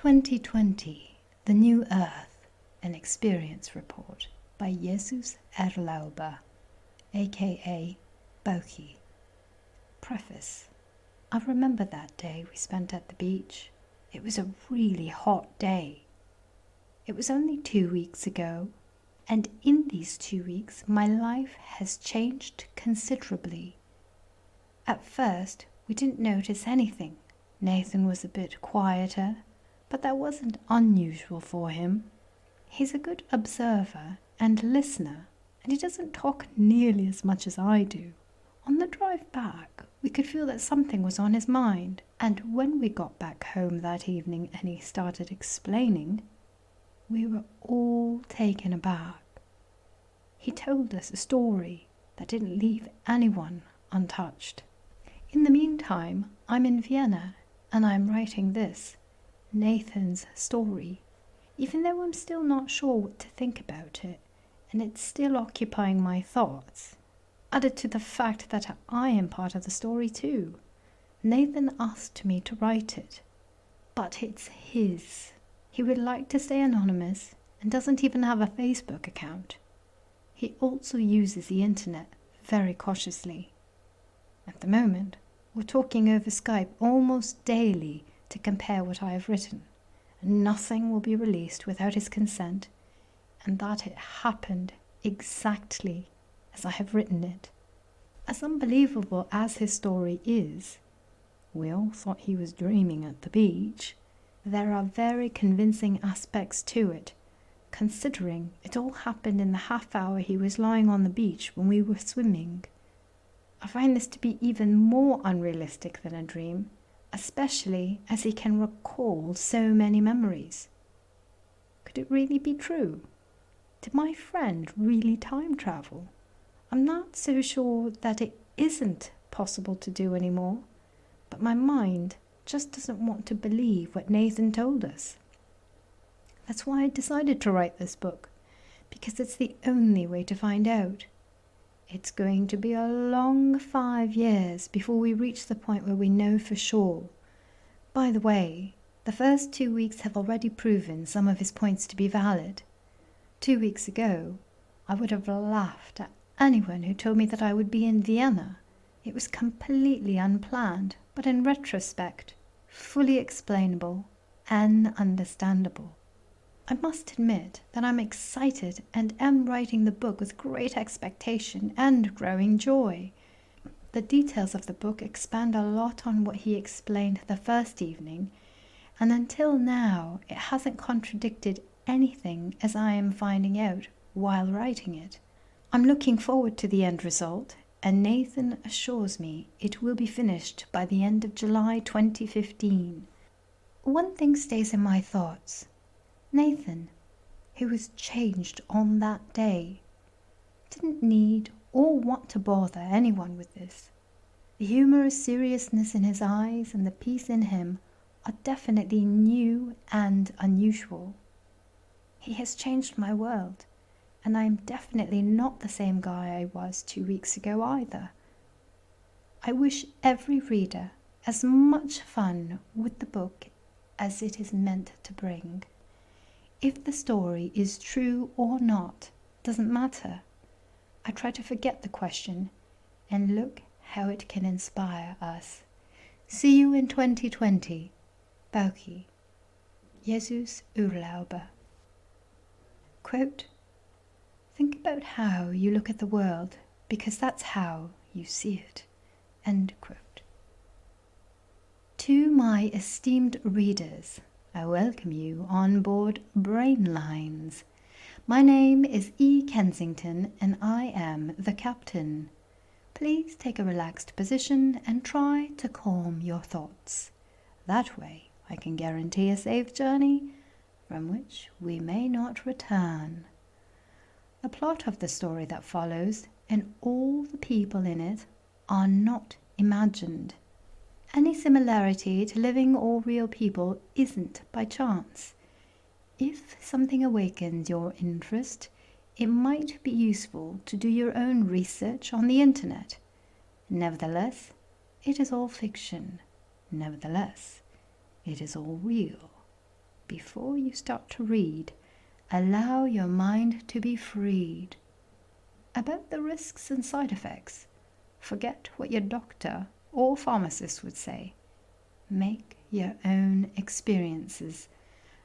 2020, The New Earth, an Experience Report by Jesus Erlauber, aka Bauchi. Preface. I remember that day we spent at the beach. It was a really hot day. It was only 2 weeks ago, and in these 2 weeks my life has changed considerably. At first we didn't notice anything. Nathan was a bit quieter, but that wasn't unusual for him. He's a good observer and listener, and he doesn't talk nearly as much as I do. On the drive back, we could feel that something was on his mind, and when we got back home that evening and he started explaining, we were all taken aback. He told us a story that didn't leave anyone untouched. In the meantime, I'm in Vienna, and I'm writing this, Nathan's story, even though I'm still not sure what to think about it, and it's still occupying my thoughts, added to the fact that I am part of the story too. Nathan asked me to write it, but it's his. He would like to stay anonymous and doesn't even have a Facebook account. He also uses the internet very cautiously. At the moment, we're talking over Skype almost daily to compare what I have written. Nothing will be released without his consent, and that it happened exactly as I have written it. As unbelievable as his story is, we all thought he was dreaming at the beach, there are very convincing aspects to it, considering it all happened in the half hour he was lying on the beach when we were swimming. I find this to be even more unrealistic than a dream, especially as he can recall so many memories. Could it really be true? Did my friend really time travel? I'm not so sure that it isn't possible to do anymore, but my mind just doesn't want to believe what Nathan told us. That's why I decided to write this book, because it's the only way to find out. It's going to be a long 5 years before we reach the point where we know for sure. By the way, the first 2 weeks have already proven some of his points to be valid. 2 weeks ago, I would have laughed at anyone who told me that I would be in Vienna. It was completely unplanned, but in retrospect, fully explainable and understandable. I must admit that I'm excited and am writing the book with great expectation and growing joy. The details of the book expand a lot on what he explained the first evening, and until now it hasn't contradicted anything as I am finding out while writing it. I'm looking forward to the end result, and Nathan assures me it will be finished by the end of July 2015. One thing stays in my thoughts. Nathan, who was changed on that day, didn't need or want to bother anyone with this. The humorous seriousness in his eyes and the peace in him are definitely new and unusual. He has changed my world, and I am definitely not the same guy I was 2 weeks ago either. I wish every reader as much fun with the book as it is meant to bring. If the story is true or not doesn't matter. I try to forget the question and look how it can inspire us. See you in 2020. Bauchi. Jesus Urlauber. Quote, think about how you look at the world, because that's how you see it. End quote. To my esteemed readers, I welcome you on board Brain Lines. My name is E. Kensington and I am the captain. Please take a relaxed position and try to calm your thoughts. That way I can guarantee a safe journey from which we may not return. The plot of the story that follows and all the people in it are not imagined. Any similarity to living or real people isn't by chance. If something awakens your interest, it might be useful to do your own research on the internet. Nevertheless, it is all fiction. Nevertheless, it is all real. before you start to read, allow your mind to be freed. About the risks and side effects, forget what your doctor or pharmacist would say. Make your own experiences.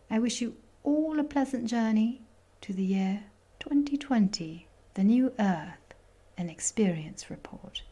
I wish you all a pleasant journey to the year 2020, the new Earth, an experience report.